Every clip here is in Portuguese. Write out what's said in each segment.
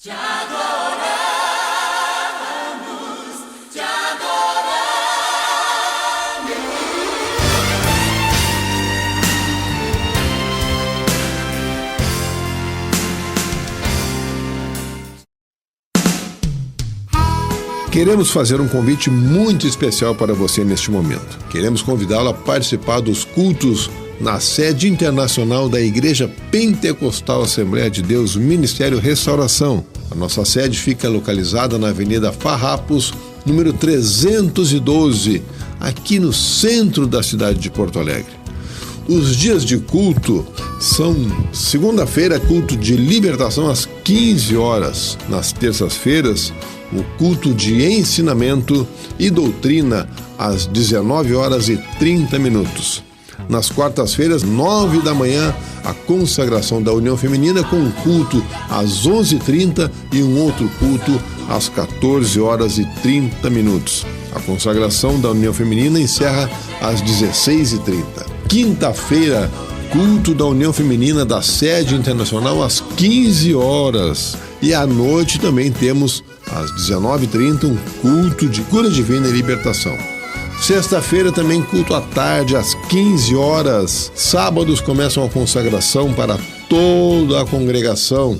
Te adoramos, te adoramos. Queremos fazer um convite muito especial para você neste momento. Queremos convidá-lo a participar dos cultos na sede internacional da Igreja Pentecostal Assembleia de Deus Ministério Restauração. A nossa sede fica localizada na Avenida Farrapos, número 312, aqui no centro da cidade de Porto Alegre. Os dias de culto são segunda-feira, culto de libertação às 15 horas. Nas terças-feiras, o culto de ensinamento e doutrina às 19 horas e 30 minutos. Nas quartas-feiras, 9 da manhã, a consagração da União Feminina com um culto às 11h30 e um outro culto às 14 horas e 30 minutos. A consagração da União Feminina encerra às 16h30. Quinta-feira, culto da União Feminina da Sede Internacional às 15 horas. E à noite também temos, às 19h30, um culto de cura divina e libertação. Sexta-feira também culto à tarde, às 15 horas. Sábados começam a consagração para toda a congregação,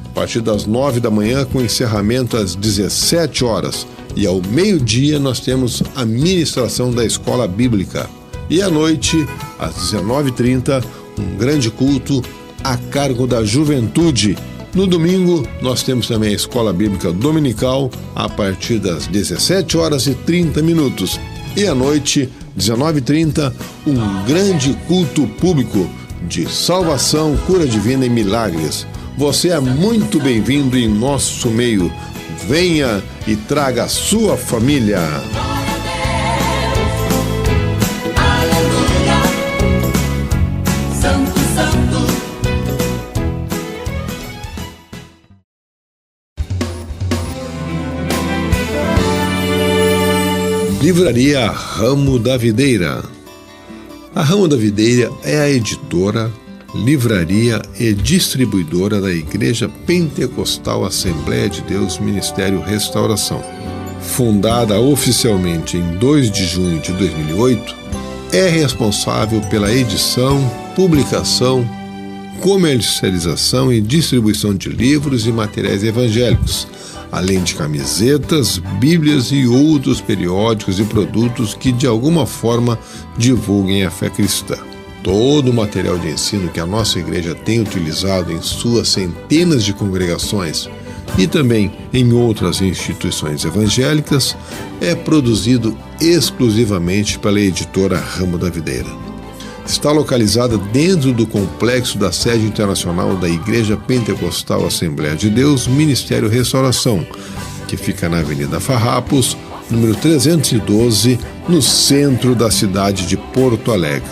a partir das 9 da manhã, com encerramento às 17 horas. E ao meio-dia nós temos a ministração da escola bíblica. E à noite, às 19h30, um grande culto a cargo da juventude. No domingo, nós temos também a escola bíblica dominical, a partir das 17 horas e 30 minutos. E à noite, 19h30, um grande culto público de salvação, cura divina e milagres. Você é muito bem-vindo em nosso meio. Venha e traga a sua família. Livraria Ramo da Videira. A Ramo da Videira é a editora, livraria e distribuidora da Igreja Pentecostal Assembleia de Deus Ministério Restauração. Fundada oficialmente em 2 de junho de 2008, é responsável pela edição, publicação, comercialização e distribuição de livros e materiais evangélicos, além de camisetas, bíblias e outros periódicos e produtos que de alguma forma divulguem a fé cristã. Todo o material de ensino que a nossa igreja tem utilizado em suas centenas de congregações e também em outras instituições evangélicas é produzido exclusivamente pela editora Ramo da Videira. Está localizada dentro do complexo da sede internacional da Igreja Pentecostal Assembleia de Deus Ministério Restauração, que fica na Avenida Farrapos, número 312, no centro da cidade de Porto Alegre.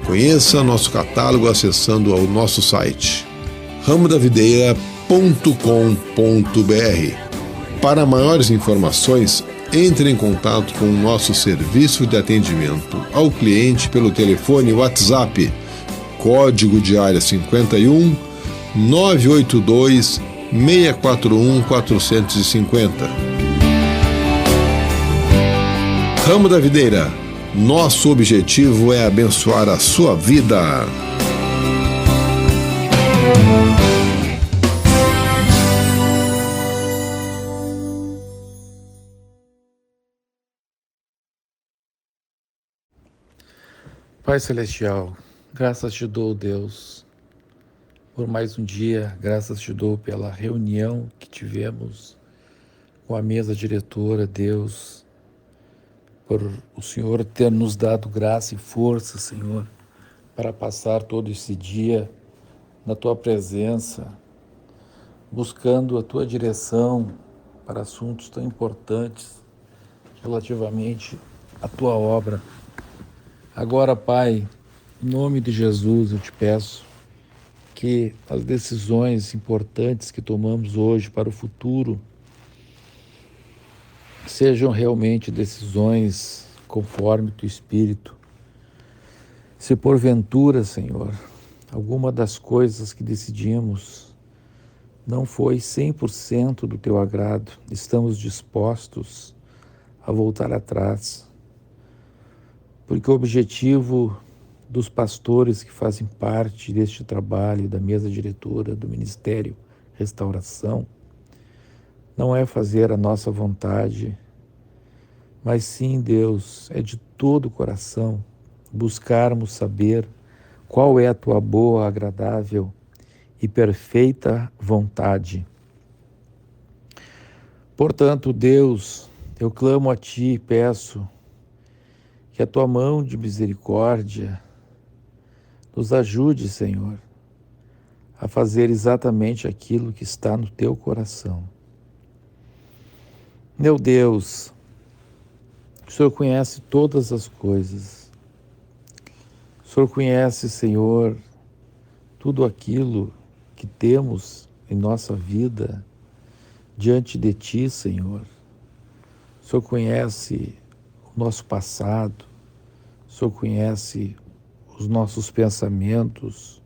Conheça nosso catálogo acessando ao nosso site ramodavideira.com.br. Para maiores informações, entre em contato com o nosso serviço de atendimento ao cliente pelo telefone WhatsApp, código de área 51 982 641 450. Ramo da Videira, nosso objetivo é abençoar a sua vida. Pai Celestial, graças te dou, Deus, por mais um dia, graças te dou pela reunião que tivemos com a mesa diretora, Deus, por o Senhor ter nos dado graça e força, Senhor, para passar todo esse dia na Tua presença, buscando a Tua direção para assuntos tão importantes relativamente à Tua obra. Agora, Pai, em nome de Jesus, eu te peço que as decisões importantes que tomamos hoje para o futuro sejam realmente decisões conforme o Teu Espírito. Se porventura, Senhor, alguma das coisas que decidimos não foi 100% do teu agrado. Estamos dispostos a voltar atrás, porque o objetivo dos pastores que fazem parte deste trabalho, da mesa diretora, do Ministério Restauração, não é fazer a nossa vontade, mas sim, Deus, é de todo o coração buscarmos saber qual é a tua boa, agradável e perfeita vontade. Portanto, Deus, eu clamo a Ti e peço que a Tua mão de misericórdia nos ajude, Senhor, a fazer exatamente aquilo que está no Teu coração. Meu Deus, o Senhor conhece todas as coisas. O Senhor conhece, Senhor, tudo aquilo que temos em nossa vida diante de Ti, Senhor. O Senhor conhece o nosso passado, o Senhor conhece os nossos pensamentos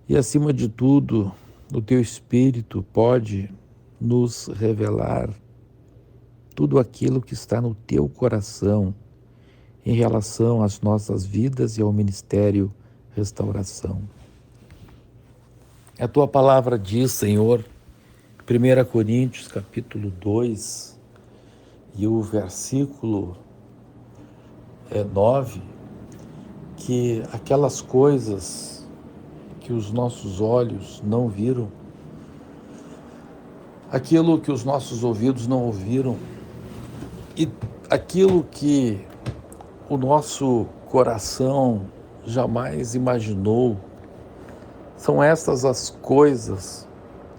e, acima de tudo, o Teu Espírito pode nos revelar tudo aquilo que está no Teu coração em relação às nossas vidas e ao Ministério Restauração. A Tua palavra diz, Senhor, 1 Coríntios capítulo 2 e o versículo 9, que aquelas coisas que os nossos olhos não viram, aquilo que os nossos ouvidos não ouviram e aquilo que o nosso coração jamais imaginou, são estas as coisas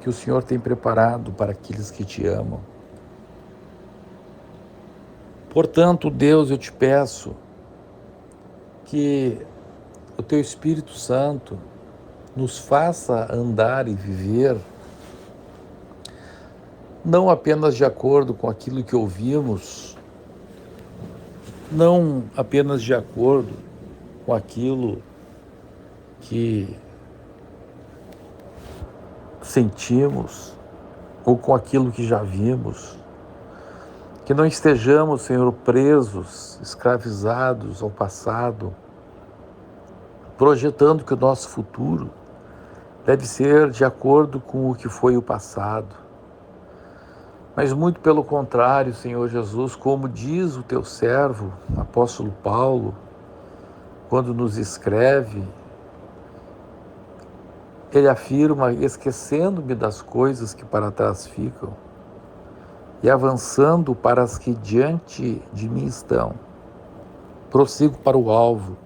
que o Senhor tem preparado para aqueles que te amam. Portanto, Deus, eu te peço que o Teu Espírito Santo nos faça andar e viver não apenas de acordo com aquilo que ouvimos, não apenas de acordo com aquilo que sentimos ou com aquilo que já vimos, que não estejamos, Senhor, presos, escravizados ao passado, projetando que o nosso futuro deve ser de acordo com o que foi o passado. Mas muito pelo contrário, Senhor Jesus, como diz o Teu servo, apóstolo Paulo, quando nos escreve, ele afirma: esquecendo-me das coisas que para trás ficam e avançando para as que diante de mim estão, prossigo para o alvo,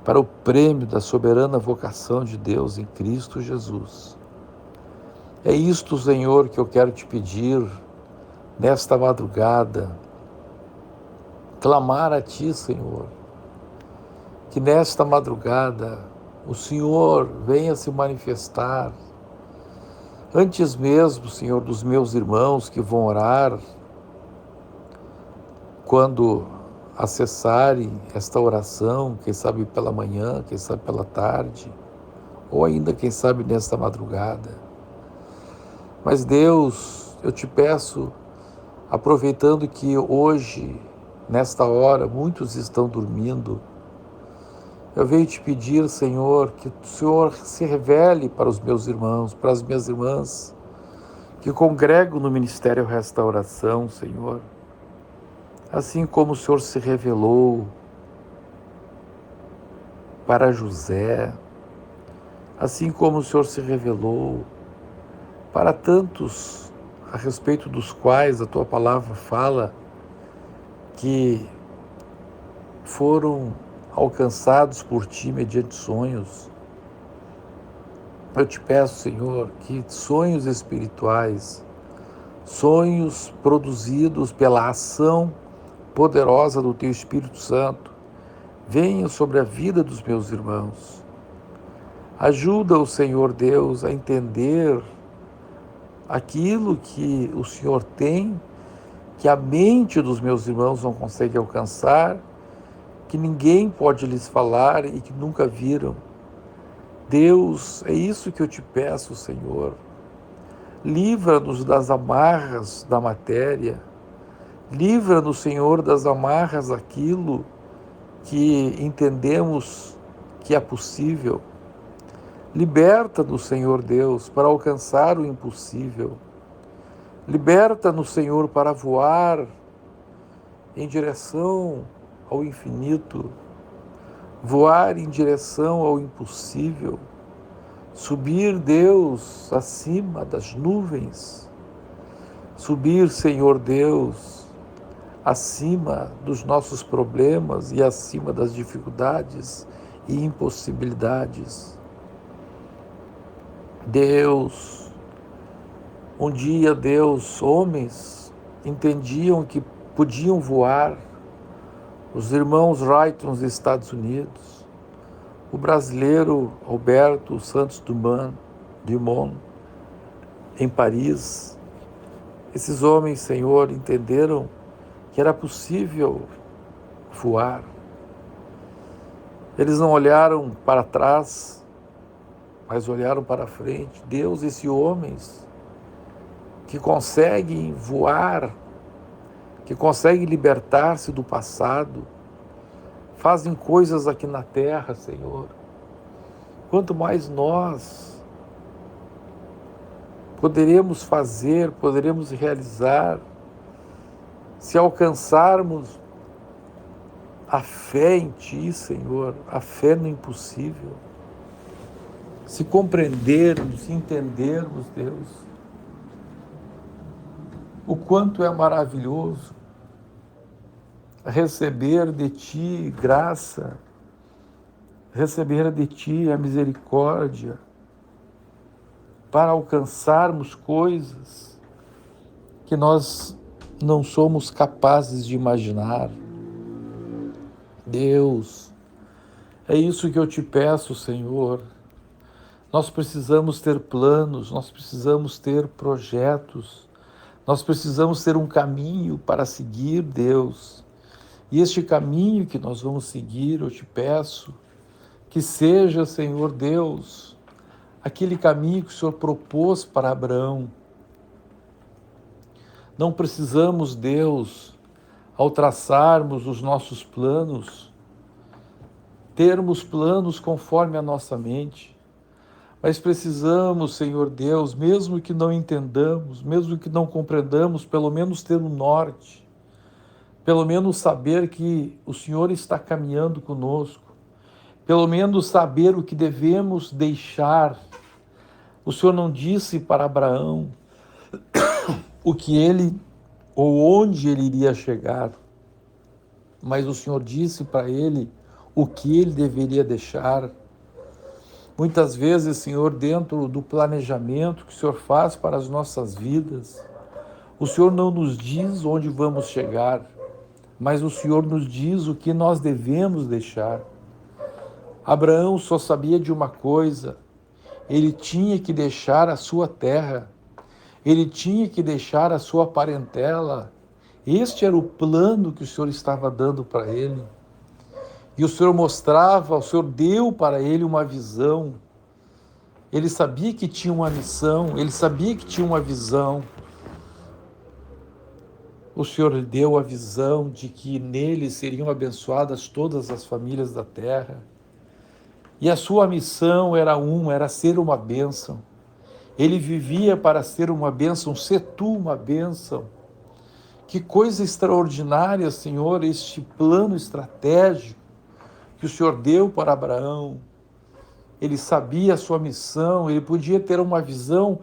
para o prêmio da soberana vocação de Deus em Cristo Jesus. É isto, Senhor, que eu quero te pedir nesta madrugada, clamar a Ti, Senhor, que nesta madrugada o Senhor venha se manifestar, antes mesmo, Senhor, dos meus irmãos que vão orar, quando acessarem esta oração, quem sabe pela manhã, quem sabe pela tarde, ou ainda, quem sabe, nesta madrugada. Mas, Deus, eu te peço, aproveitando que hoje, nesta hora, muitos estão dormindo, eu venho te pedir, Senhor, que o Senhor se revele para os meus irmãos, para as minhas irmãs, que congregam no Ministério Restauração, Senhor. Assim como o Senhor se revelou para José, assim como o Senhor se revelou para tantos a respeito dos quais a Tua palavra fala que foram alcançados por Ti mediante sonhos. Eu te peço, Senhor, que sonhos espirituais, sonhos produzidos pela ação poderosa do Teu Espírito Santo, venham sobre a vida dos meus irmãos. Ajuda o Senhor Deus a entender aquilo que o Senhor tem, que a mente dos meus irmãos não consegue alcançar, que ninguém pode lhes falar e que nunca viram. Deus, é isso que eu te peço, Senhor. livra-nos das amarras da matéria, livra-nos, Senhor, das amarras daquilo que entendemos que é possível. Liberta-nos, Senhor Deus, para alcançar o impossível. Liberta-nos, Senhor, para voar em direção ao infinito, voar em direção ao impossível, subir, Deus, acima das nuvens, subir, Senhor Deus, acima dos nossos problemas e acima das dificuldades e impossibilidades. Deus, um dia, Deus, homens entendiam que podiam voar, os irmãos Wright nos Estados Unidos, o brasileiro Alberto Santos Dumont em Paris. Esses homens, Senhor, entenderam que era possível voar. Eles não olharam para trás, mas olharam para frente. Deus, esses homens que conseguem voar, que conseguem libertar-se do passado, fazem coisas aqui na terra, Senhor. Quanto mais nós poderemos fazer, poderemos realizar, se alcançarmos a fé em Ti, Senhor, a fé no impossível, se compreendermos, se entendermos, Deus, o quanto é maravilhoso receber de Ti graça, receber de Ti a misericórdia, para alcançarmos coisas que nós não somos capazes de imaginar. Deus, é isso que eu Te peço, Senhor. Nós precisamos ter planos, nós precisamos ter projetos, nós precisamos ter um caminho para seguir, Deus. E este caminho que nós vamos seguir, eu Te peço, que seja, Senhor Deus, aquele caminho que o Senhor propôs para Abraão. Não precisamos, Deus, ao traçarmos os nossos planos, termos planos conforme a nossa mente, mas precisamos, Senhor Deus, mesmo que não entendamos, mesmo que não compreendamos, pelo menos ter um norte, pelo menos saber que o Senhor está caminhando conosco, pelo menos saber o que devemos deixar. O Senhor não disse para Abraão o que ele ou onde ele iria chegar, mas o Senhor disse para ele o que ele deveria deixar. Muitas vezes, Senhor, dentro do planejamento que o Senhor faz para as nossas vidas, o Senhor não nos diz onde vamos chegar, mas o Senhor nos diz o que nós devemos deixar. Abraão só sabia de uma coisa: ele tinha que deixar a sua terra, ele tinha que deixar a sua parentela. Este era o plano que o Senhor estava dando para ele. E o Senhor mostrava, o Senhor deu para ele uma visão. Ele sabia que tinha uma missão, ele sabia que tinha uma visão. O Senhor lhe deu a visão de que nele seriam abençoadas todas as famílias da terra. E a sua missão era ser uma bênção. Ele vivia para ser uma bênção, ser tu uma bênção. Que coisa extraordinária, Senhor, este plano estratégico que o Senhor deu para Abraão. Ele sabia a sua missão, ele podia ter uma visão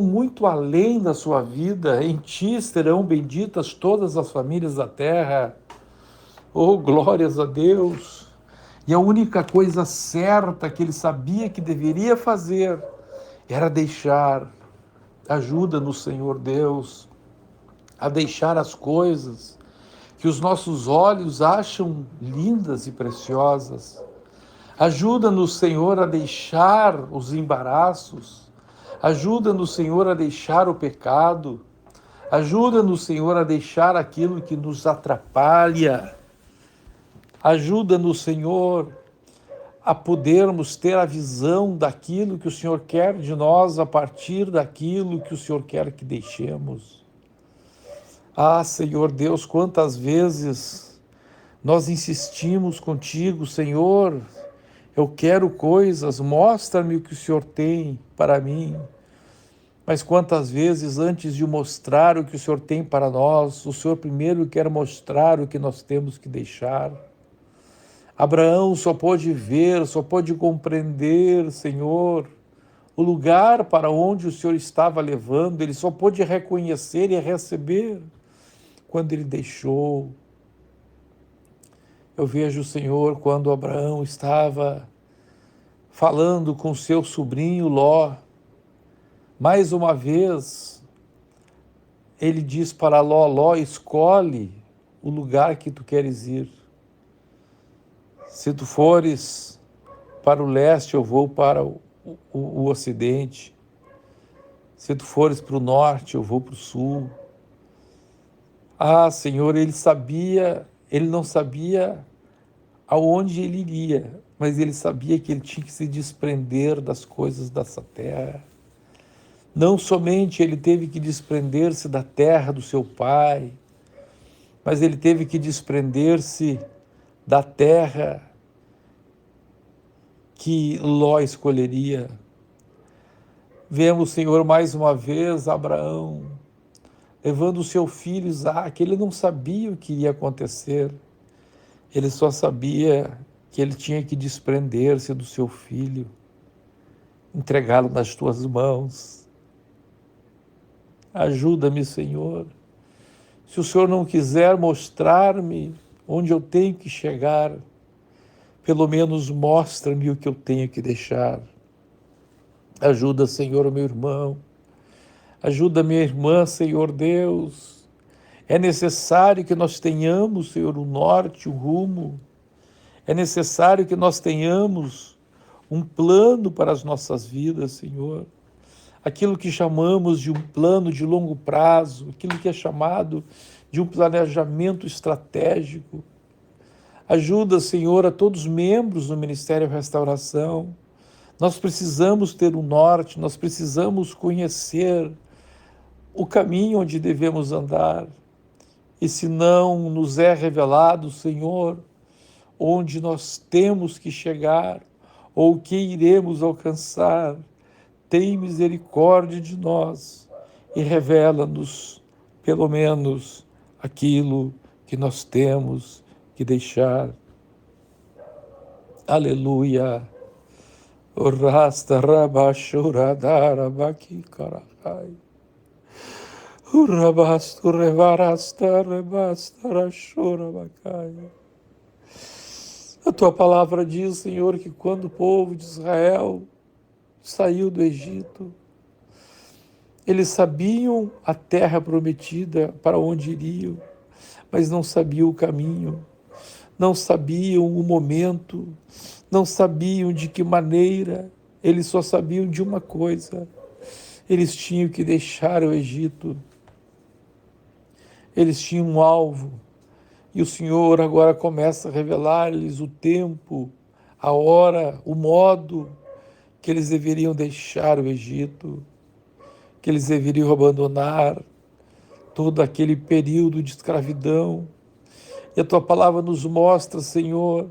muito além da sua vida. Em ti serão benditas todas as famílias da terra. Oh, glórias a Deus! E a única coisa certa que ele sabia que deveria fazer era deixar. Ajuda-nos, Senhor Deus, a deixar as coisas que os nossos olhos acham lindas e preciosas. Ajuda-nos, Senhor, a deixar os embaraços. Ajuda-nos, Senhor, a deixar o pecado. Ajuda-nos, Senhor, a deixar aquilo que nos atrapalha. Ajuda-nos, Senhor, a podermos ter a visão daquilo que o Senhor quer de nós a partir daquilo que o Senhor quer que deixemos. Ah, Senhor Deus, quantas vezes nós insistimos contigo, Senhor, eu quero coisas, mostra-me o que o Senhor tem para mim. Mas quantas vezes, antes de mostrar o que o Senhor tem para nós, o Senhor primeiro quer mostrar o que nós temos que deixar. Abraão só pôde ver, só pôde compreender, Senhor, o lugar para onde o Senhor estava levando, ele só pôde reconhecer e receber quando ele deixou. Eu vejo, Senhor, quando Abraão estava falando com seu sobrinho Ló, mais uma vez, ele diz para Ló, Ló, escolhe o lugar que tu queres ir. Se tu fores para o leste, eu vou para o ocidente. Se tu fores para o norte, eu vou para o sul. Ah, Senhor, ele não sabia aonde ele iria, mas ele sabia que ele tinha que se desprender das coisas dessa terra. Não somente ele teve que desprender-se da terra do seu pai, mas ele teve que desprender-se da terra que Ló escolheria. Vemos, Senhor, mais uma vez Abraão levando o seu filho Isaque. Ele não sabia o que ia acontecer, ele só sabia que ele tinha que desprender-se do seu filho, entregá-lo nas tuas mãos. Ajuda-me, Senhor. Se o Senhor não quiser mostrar-me onde eu tenho que chegar, pelo menos mostra-me o que eu tenho que deixar. Ajuda, Senhor, meu irmão. Ajuda minha irmã, Senhor Deus. É necessário que nós tenhamos, Senhor, o norte, o rumo. É necessário que nós tenhamos um plano para as nossas vidas, Senhor. Aquilo que chamamos de um plano de longo prazo, aquilo que é chamado de um planejamento estratégico. Ajuda, Senhor, a todos os membros do Ministério Restauração. Nós precisamos ter um norte, nós precisamos conhecer o caminho onde devemos andar. E se não nos é revelado, Senhor, onde nós temos que chegar ou o que iremos alcançar, tem misericórdia de nós e revela-nos, pelo menos, aquilo que nós temos que deixar. Aleluia. Rasta rabashuradara bakikarai. Urabastu revarasta rebasta rashurabakai. A tua palavra diz, Senhor, que quando o povo de Israel saiu do Egito, eles sabiam a terra prometida para onde iriam, mas não sabiam o caminho, não sabiam o momento, não sabiam de que maneira, eles só sabiam de uma coisa: eles tinham que deixar o Egito, eles tinham um alvo, e o Senhor agora começa a revelar-lhes o tempo, a hora, o modo que eles deveriam deixar o Egito, que eles deveriam abandonar todo aquele período de escravidão. E a tua palavra nos mostra, Senhor,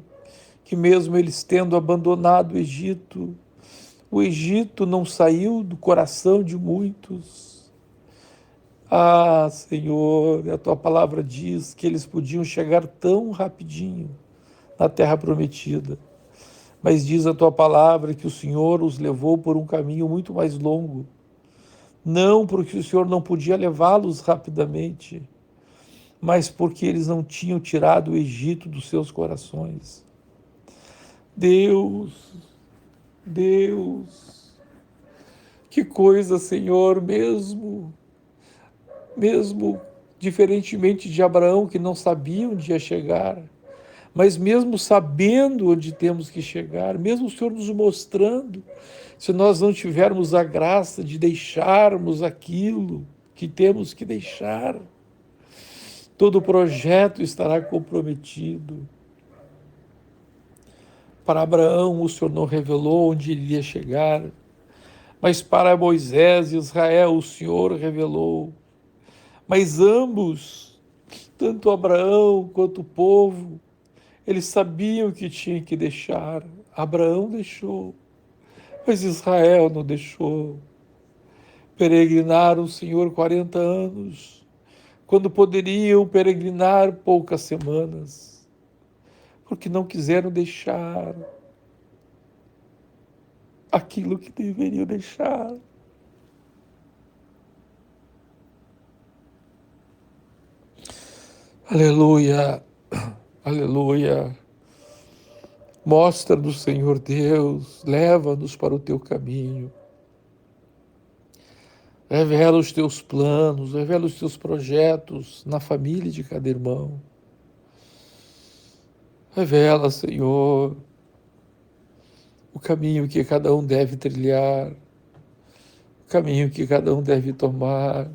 que mesmo eles tendo abandonado o Egito não saiu do coração de muitos. Ah, Senhor, a tua palavra diz que eles podiam chegar tão rapidinho na terra prometida, mas diz a tua palavra que o Senhor os levou por um caminho muito mais longo, não porque o Senhor não podia levá-los rapidamente, mas porque eles não tinham tirado o Egito dos seus corações. Deus, que coisa, Senhor, mesmo diferentemente de Abraão, que não sabia onde ia chegar, mas mesmo sabendo onde temos que chegar, mesmo o Senhor nos mostrando, se nós não tivermos a graça de deixarmos aquilo que temos que deixar, todo o projeto estará comprometido. Para Abraão, o Senhor não revelou onde ele ia chegar, mas para Moisés e Israel, o Senhor revelou. Mas ambos, tanto Abraão quanto o povo, eles sabiam que tinham que deixar. Abraão deixou, mas Israel não deixou. Peregrinaram o Senhor 40 anos, quando poderiam peregrinar poucas semanas, porque não quiseram deixar aquilo que deveriam deixar. Aleluia, aleluia. Mostra-nos, Senhor Deus, leva-nos para o teu caminho. Revela os teus planos, revela os teus projetos na família de cada irmão. Revela, Senhor, o caminho que cada um deve trilhar, o caminho que cada um deve tomar.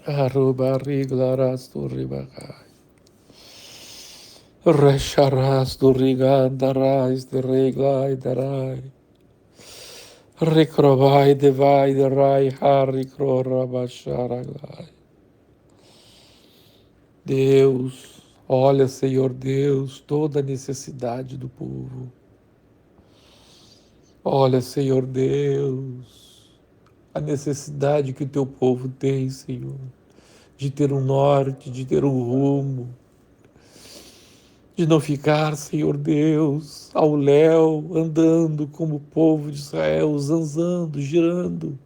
Arroba riglaras do ribagai. Recharás do rigandarais de reglai darai. Recrovai devai darai haricrorabacharaglai. Deus, olha, Senhor Deus, toda a necessidade do povo. Olha, Senhor Deus, a necessidade que o teu povo tem, Senhor, de ter um norte, de ter um rumo, de não ficar, Senhor Deus, ao léu, andando como o povo de Israel, zanzando, girando,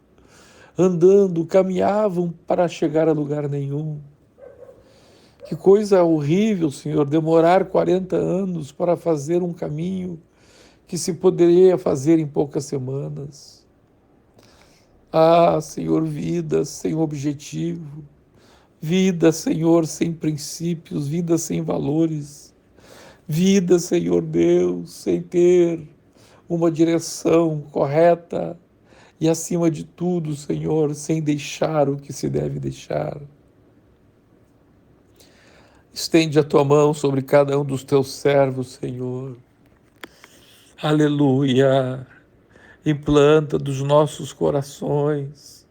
andando, caminhavam para chegar a lugar nenhum. Que coisa horrível, Senhor, demorar 40 anos para fazer um caminho que se poderia fazer em poucas semanas. Ah, Senhor, vida sem objetivo, vida, Senhor, sem princípios, vida sem valores, vida, Senhor Deus, sem ter uma direção correta e, acima de tudo, Senhor, sem deixar o que se deve deixar. Estende a tua mão sobre cada um dos teus servos, Senhor. Aleluia. Implanta dos nossos corações.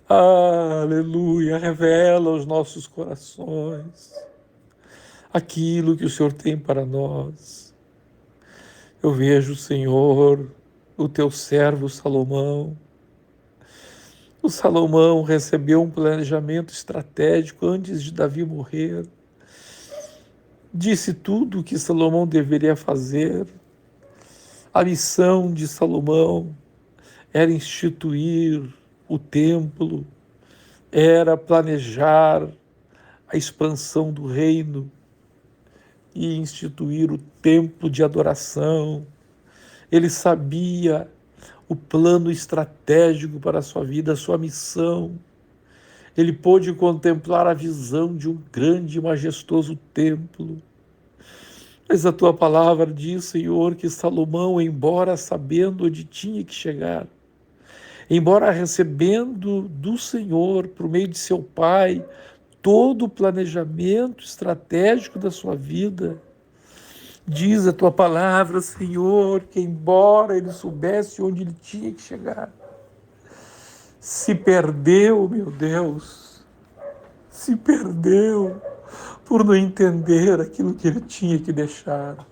Aleluia. Revela aos nossos corações aquilo que o Senhor tem para nós. Eu vejo, Senhor, o teu servo Salomão. O Salomão recebeu um planejamento estratégico antes de Davi morrer. Disse tudo o que Salomão deveria fazer. A missão de Salomão era instituir o templo, era planejar a expansão do reino e instituir o templo de adoração. Ele sabia o plano estratégico para a sua vida, a sua missão. Ele pôde contemplar a visão de um grande e majestoso templo. Mas a tua palavra diz, Senhor, que Salomão, embora sabendo onde tinha que chegar, embora recebendo do Senhor, por meio de seu pai, todo o planejamento estratégico da sua vida, diz a tua palavra, Senhor, que embora ele soubesse onde ele tinha que chegar, se perdeu, meu Deus, se perdeu por não entender aquilo que ele tinha que deixar.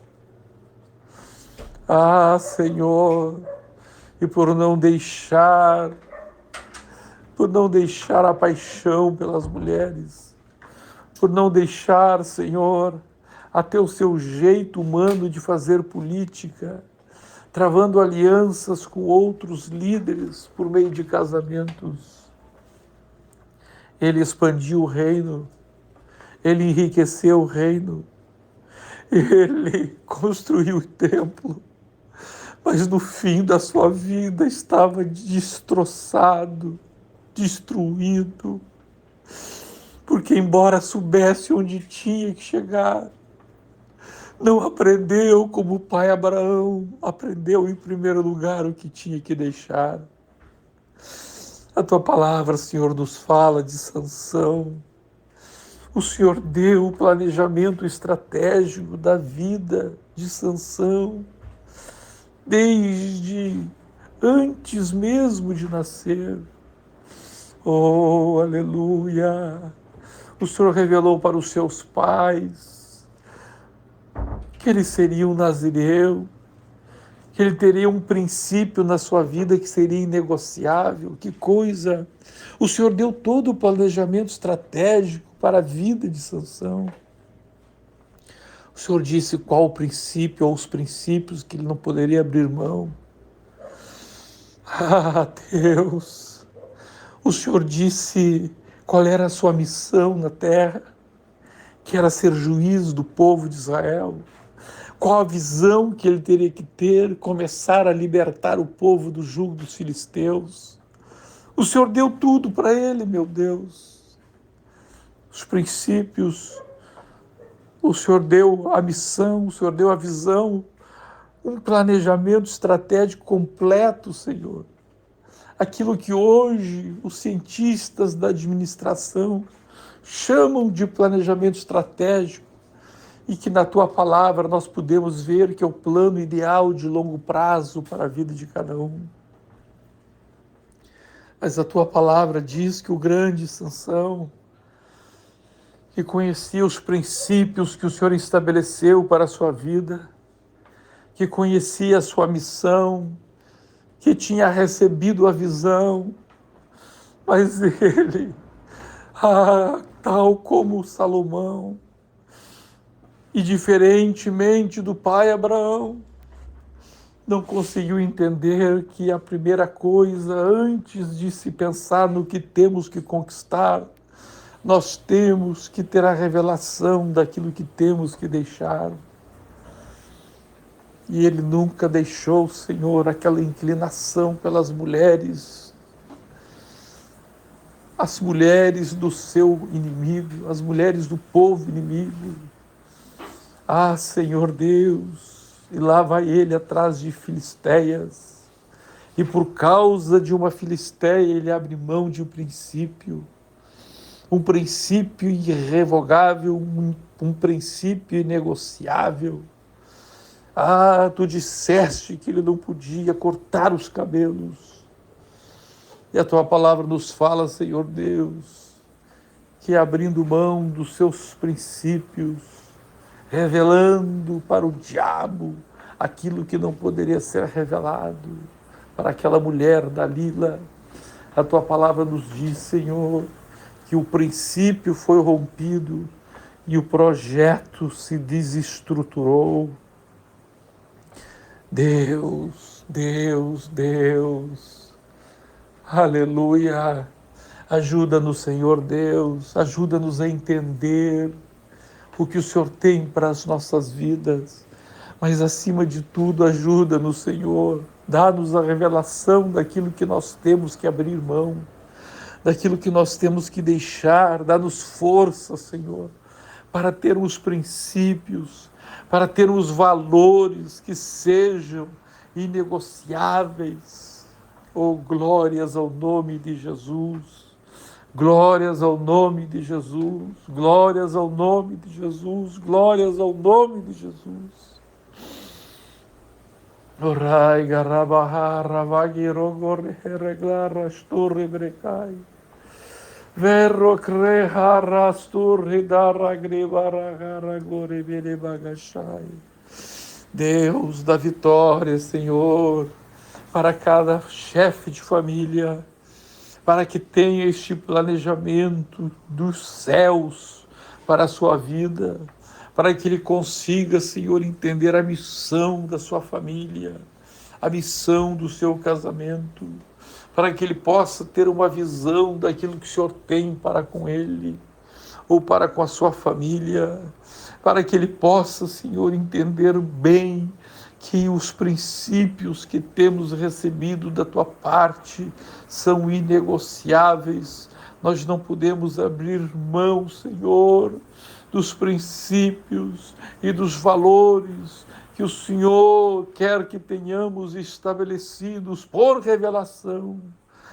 Ah, Senhor, e por não deixar a paixão pelas mulheres, por não deixar, Senhor, até o seu jeito humano de fazer política, travando alianças com outros líderes por meio de casamentos. Ele expandiu o reino, ele enriqueceu o reino, ele construiu o templo, mas no fim da sua vida estava destroçado, destruído, porque embora soubesse onde tinha que chegar, não aprendeu como o pai Abraão aprendeu em primeiro lugar o que tinha que deixar. A tua palavra, Senhor, nos fala de Sansão, O Senhor deu o planejamento estratégico da vida de Sansão, desde antes mesmo de nascer. Oh, aleluia! O Senhor revelou para os seus pais que ele seria um nazireu, que ele teria um princípio na sua vida que seria inegociável. Que coisa! O Senhor deu todo o planejamento estratégico para a vida de Sansão. O Senhor disse qual o princípio ou os princípios que ele não poderia abrir mão. Ah, Deus! O Senhor disse qual era a sua missão na terra, que era ser juiz do povo de Israel. Qual a visão que ele teria que ter, começar a libertar o povo do jugo dos filisteus. O Senhor deu tudo para ele, meu Deus. Os princípios, o Senhor deu a missão, o Senhor deu a visão, um planejamento estratégico completo, Senhor. Aquilo que hoje os cientistas da administração chamam de planejamento estratégico, e que na tua palavra nós podemos ver que é o plano ideal de longo prazo para a vida de cada um. Mas a tua palavra diz que o grande Sansão, que conhecia os princípios que o Senhor estabeleceu para a sua vida, que conhecia a sua missão, que tinha recebido a visão, mas ele, tal como Salomão, e diferentemente do pai Abraão, não conseguiu entender que a primeira coisa, antes de se pensar no que temos que conquistar, nós temos que ter a revelação daquilo que temos que deixar. E ele nunca deixou, Senhor, aquela inclinação pelas mulheres, as mulheres do seu inimigo, as mulheres do povo inimigo. Ah, Senhor Deus, e lá vai ele atrás de filisteias, e por causa de uma filisteia ele abre mão de um princípio irrevogável, um princípio inegociável. Ah, tu disseste que ele não podia cortar os cabelos, e a tua palavra nos fala, Senhor Deus, que abrindo mão dos seus princípios, revelando para o diabo aquilo que não poderia ser revelado para aquela mulher Dalila. A tua palavra nos diz, Senhor, que o princípio foi rompido e o projeto se desestruturou. Deus, Deus, Deus, aleluia, ajuda-nos, Senhor Deus, ajuda-nos a entender o que o Senhor tem para as nossas vidas, mas acima de tudo, ajuda-nos, Senhor, dá-nos a revelação daquilo que nós temos que abrir mão, daquilo que nós temos que deixar, dá-nos força, Senhor, para termos princípios, para termos valores que sejam inegociáveis. Oh, glórias ao nome de Jesus. Glórias ao nome de Jesus, glórias ao nome de Jesus, glórias ao nome de Jesus. Orai garabaha ravagirogor reglar rastur brecai. Verro creha rastur hidaragrivaragore bele bagachai. Deus da vitória, Senhor, para cada chefe de família, para que tenha este planejamento dos céus para a sua vida, para que ele consiga, Senhor, entender a missão da sua família, a missão do seu casamento, para que ele possa ter uma visão daquilo que o Senhor tem para com ele, ou para com a sua família, para que ele possa, Senhor, entender bem que os princípios que temos recebido da tua parte são inegociáveis. Nós não podemos abrir mão, Senhor, dos princípios e dos valores que o Senhor quer que tenhamos estabelecidos por revelação,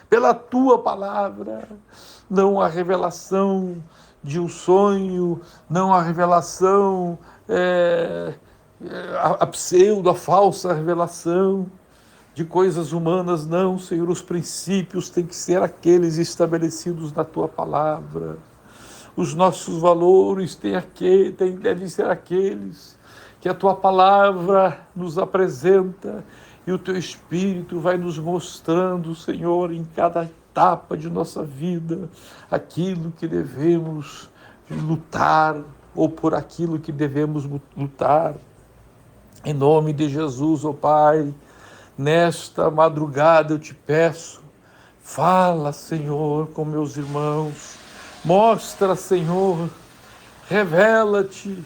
pela tua palavra, não a revelação de um sonho, não a revelação, a pseudo, a falsa revelação de coisas humanas, não, Senhor, os princípios têm que ser aqueles estabelecidos na Tua palavra. Os nossos valores devem ser aqueles que a Tua palavra nos apresenta e o Teu Espírito vai nos mostrando, Senhor, em cada etapa de nossa vida, aquilo que devemos lutar ou por aquilo que devemos lutar. Em nome de Jesus, ó Pai, nesta madrugada eu te peço, fala, Senhor, com meus irmãos, mostra, Senhor, revela-te,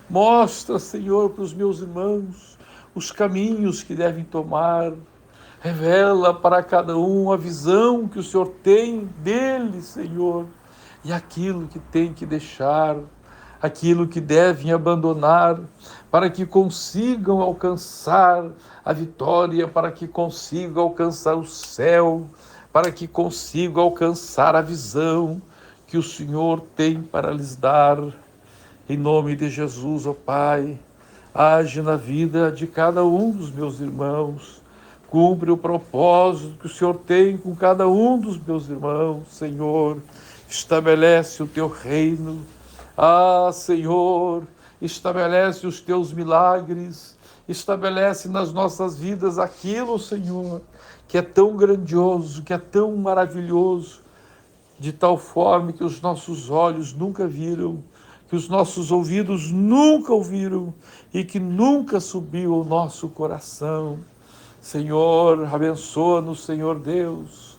mostra, Senhor, para os meus irmãos os caminhos que devem tomar, revela para cada um a visão que o Senhor tem dele, Senhor, e aquilo que tem que deixar, aquilo que devem abandonar, para que consigam alcançar a vitória, para que consigam alcançar o céu, para que consigam alcançar a visão que o Senhor tem para lhes dar. Em nome de Jesus, ó Pai, age na vida de cada um dos meus irmãos, cumpre o propósito que o Senhor tem com cada um dos meus irmãos, Senhor, estabelece o teu reino. Senhor, estabelece os teus milagres, estabelece nas nossas vidas aquilo, Senhor, que é tão grandioso, que é tão maravilhoso, de tal forma que os nossos olhos nunca viram, que os nossos ouvidos nunca ouviram e que nunca subiu ao nosso coração. Senhor, abençoa-nos, Senhor Deus,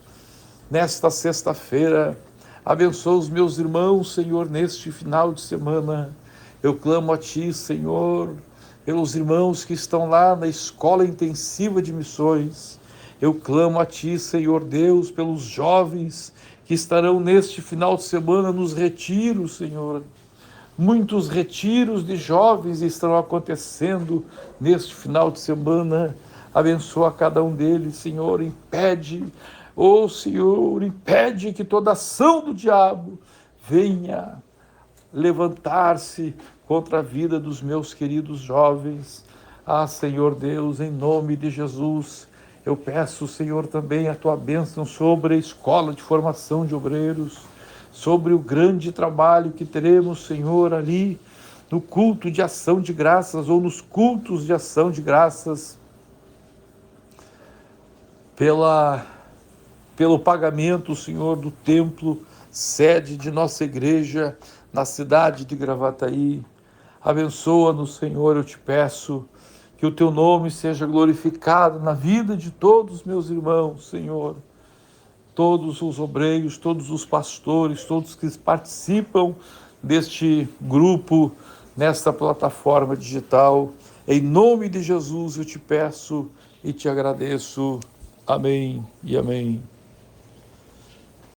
nesta sexta-feira. Abençoa os meus irmãos, Senhor, neste final de semana. Eu clamo a Ti, Senhor, pelos irmãos que estão lá na Escola Intensiva de Missões. Eu clamo a Ti, Senhor Deus, pelos jovens que estarão neste final de semana nos retiros, Senhor. Muitos retiros de jovens estão acontecendo neste final de semana. Abençoa cada um deles, Senhor, Senhor, impede que toda ação do diabo venha levantar-se contra a vida dos meus queridos jovens. Senhor Deus, em nome de Jesus, eu peço, Senhor, também a Tua bênção sobre a Escola de Formação de Obreiros, sobre o grande trabalho que teremos, Senhor, ali no culto de ação de graças ou nos cultos de ação de graças, pelo pagamento, Senhor, do templo, sede de nossa igreja na cidade de Gravataí. Abençoa-nos, Senhor, eu te peço, que o Teu nome seja glorificado na vida de todos os meus irmãos, Senhor. Todos os obreiros, todos os pastores, todos que participam deste grupo, nesta plataforma digital. Em nome de Jesus eu te peço e te agradeço. Amém e amém.